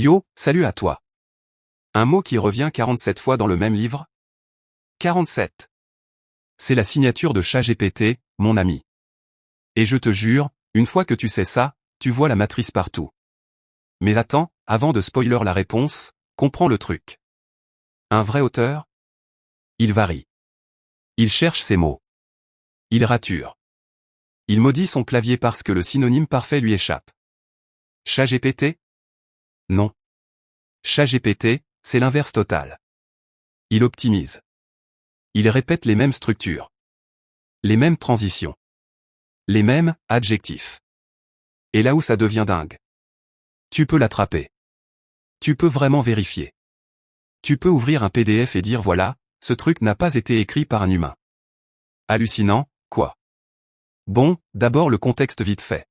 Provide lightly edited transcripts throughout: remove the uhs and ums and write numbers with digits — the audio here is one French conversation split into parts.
Yo, salut à toi. Un mot qui revient 47 fois dans le même livre? 47. C'est la signature de ChatGPT, mon ami. Et je te jure, une fois que tu sais ça, tu vois la matrice partout. Mais attends, avant de spoiler la réponse, comprends le truc. Un vrai auteur? Il varie. Il cherche ses mots. Il rature. Il maudit son clavier parce que le synonyme parfait lui échappe. ChatGPT? Non. ChatGPT, c'est l'inverse total. Il optimise. Il répète les mêmes structures. Les mêmes transitions. Les mêmes adjectifs. Et là où ça devient dingue. Tu peux l'attraper. Tu peux vraiment vérifier. Tu peux ouvrir un PDF et dire voilà, ce truc n'a pas été écrit par un humain. Hallucinant, quoi. Bon, d'abord le contexte vite fait.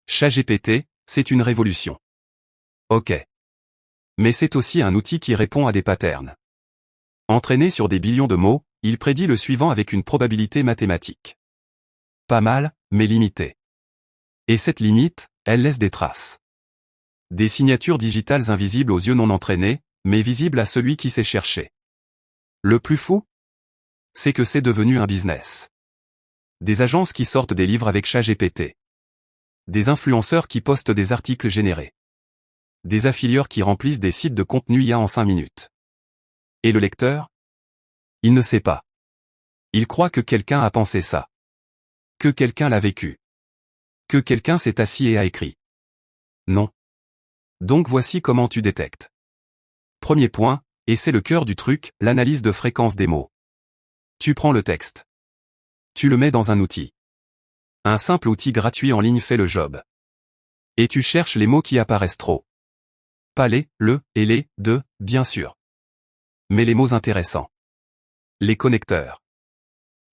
ChatGPT, c'est une révolution. Ok. Mais c'est aussi un outil qui répond à des patterns. Entraîné sur des billions de mots, il prédit le suivant avec une probabilité mathématique. Pas mal, mais limitée. Et cette limite, elle laisse des traces. Des signatures digitales invisibles aux yeux non entraînés, mais visibles à celui qui sait chercher. Le plus fou? C'est que c'est devenu un business. Des agences qui sortent des livres avec ChatGPT. Des influenceurs qui postent des articles générés. Des affilieurs qui remplissent des sites de contenu IA en 5 minutes. Et le lecteur? Il ne sait pas. Il croit que quelqu'un a pensé ça. Que quelqu'un l'a vécu. Que quelqu'un s'est assis et a écrit. Non. Donc voici comment tu détectes. Premier point, et c'est le cœur du truc, l'analyse de fréquence des mots. Tu prends le texte. Tu le mets dans un outil. Un simple outil gratuit en ligne fait le job. Et tu cherches les mots qui apparaissent trop. Pas les, le, et les, de, bien sûr. Mais les mots intéressants. Les connecteurs.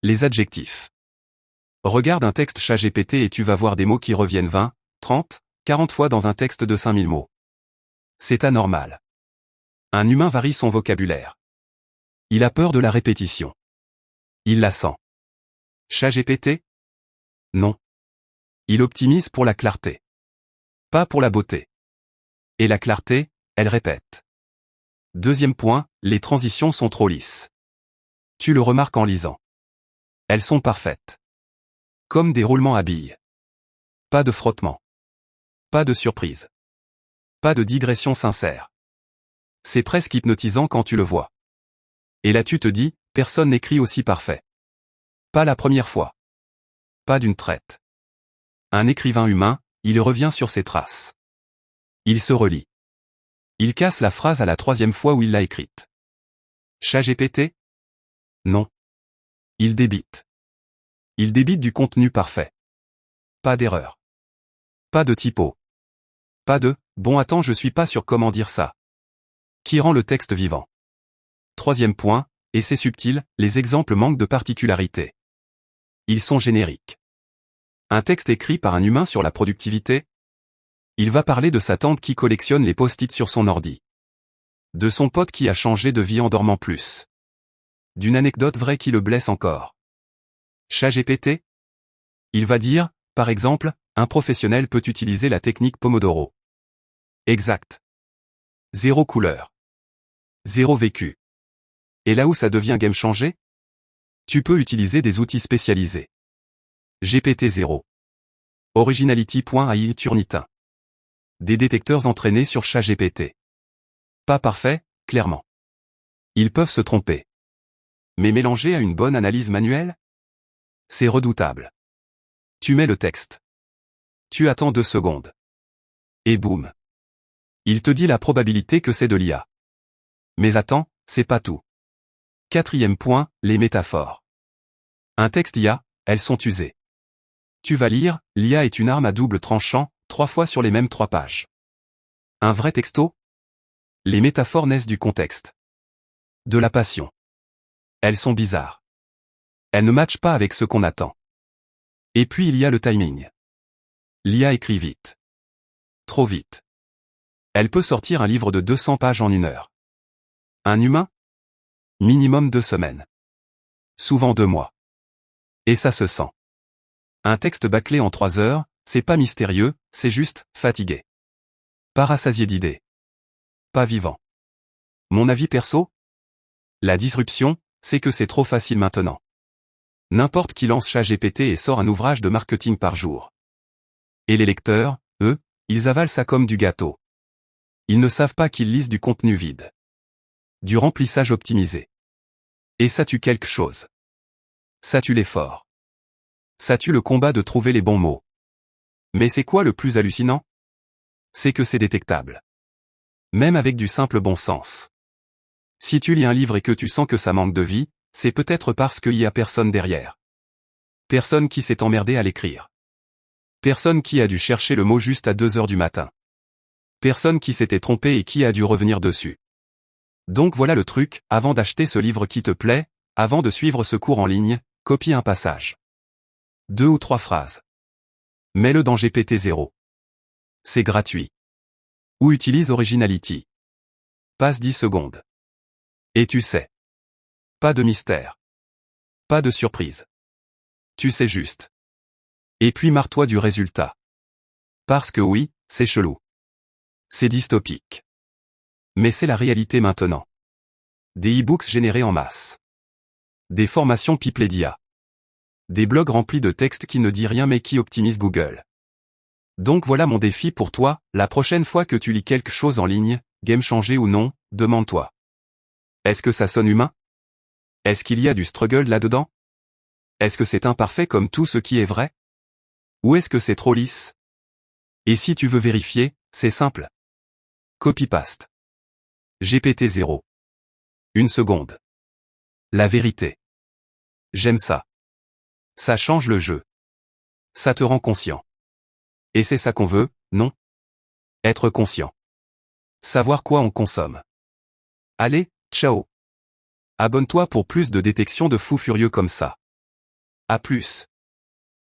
Les adjectifs. Regarde un texte ChatGPT et tu vas voir des mots qui reviennent 20, 30, 40 fois dans un texte de 5000 mots. C'est anormal. Un humain varie son vocabulaire. Il a peur de la répétition. Il la sent. ChatGPT? Non. Il optimise pour la clarté. Pas pour la beauté. Et la clarté, elle répète. Deuxième point, les transitions sont trop lisses. Tu le remarques en lisant. Elles sont parfaites. Comme des roulements à billes. Pas de frottement. Pas de surprise. Pas de digression sincère. C'est presque hypnotisant quand tu le vois. Et là tu te dis, personne n'écrit aussi parfait. Pas la première fois. Pas d'une traite. Un écrivain humain, il revient sur ses traces. Il se relit. Il casse la phrase à la 3e fois où il l'a écrite. ChatGPT? Non. Il débite. Il débite du contenu parfait. Pas d'erreur. Pas de typo. Pas de « bon attends je suis pas sûr comment dire ça » qui rend le texte vivant. 3e point, et c'est subtil, les exemples manquent de particularité. Ils sont génériques. Un texte écrit par un humain sur la productivité? Il va parler de sa tante qui collectionne les post-it sur son ordi. De son pote qui a changé de vie en dormant plus. D'une anecdote vraie qui le blesse encore. ChatGPT? Il va dire, par exemple, un professionnel peut utiliser la technique Pomodoro. Exact. 0 couleur. 0 vécu. Et là où ça devient game changer? Tu peux utiliser des outils spécialisés. GPT-0. Originality.ai Turnitin. Des détecteurs entraînés sur ChatGPT. Pas parfait, clairement. Ils peuvent se tromper. Mais mélangés à une bonne analyse manuelle? C'est redoutable. Tu mets le texte. Tu attends 2 secondes. Et boum. Il te dit la probabilité que c'est de l'IA. Mais attends, c'est pas tout. 4e point, les métaphores. Un texte IA, elles sont usées. Tu vas lire, l'IA est une arme à double tranchant, 3 fois sur les mêmes 3 pages. Un vrai texto? Les métaphores naissent du contexte. De la passion. Elles sont bizarres. Elles ne matchent pas avec ce qu'on attend. Et puis il y a le timing. L'IA écrit vite. Trop vite. Elle peut sortir un livre de 200 pages en 1 heure. Un humain? Minimum 2 semaines. Souvent 2 mois. Et ça se sent. Un texte bâclé en 3 heures, c'est pas mystérieux, c'est juste, fatigué. Pas rassasié d'idées. pas vivant. Mon avis perso? La disruption, c'est que c'est trop facile maintenant. N'importe qui lance ChatGPT et sort un ouvrage de marketing par jour. Et les lecteurs, eux, ils avalent ça comme du gâteau. Ils ne savent pas qu'ils lisent du contenu vide. Du remplissage optimisé. Et ça tue quelque chose. Ça tue l'effort. Ça tue le combat de trouver les bons mots. Mais c'est quoi le plus hallucinant? C'est que c'est détectable. Même avec du simple bon sens. Si tu lis un livre et que tu sens que ça manque de vie, c'est peut-être parce qu'il y a personne derrière. Personne qui s'est emmerdé à l'écrire. Personne qui a dû chercher le mot juste à 2 heures du matin. Personne qui s'était trompé et qui a dû revenir dessus. Donc voilà le truc, avant d'acheter ce livre qui te plaît, avant de suivre ce cours en ligne, copie un passage. 2 ou 3 phrases. Mets-le dans GPT-0. C'est gratuit. Ou utilise Originality. Passe 10 secondes. Et tu sais. Pas de mystère. Pas de surprise. Tu sais juste. Et puis marre-toi du résultat. Parce que oui, c'est chelou. C'est dystopique. Mais c'est la réalité maintenant. Des e-books générés en masse. Des formations Piplédia. Des blogs remplis de textes qui ne disent rien mais qui optimisent Google. Donc voilà mon défi pour toi, la prochaine fois que tu lis quelque chose en ligne, game changé ou non, demande-toi. Est-ce que ça sonne humain? Est-ce qu'il y a du struggle là-dedans? Est-ce que c'est imparfait comme tout ce qui est vrai? Ou est-ce que c'est trop lisse? Et si tu veux vérifier, c'est simple. Copy-paste. GPT-0. 1 seconde. La vérité. J'aime ça. Ça change le jeu. Ça te rend conscient. Et c'est ça qu'on veut, non? Être conscient. Savoir quoi on consomme. Allez, ciao. Abonne-toi pour plus de détection de fous furieux comme ça. À plus.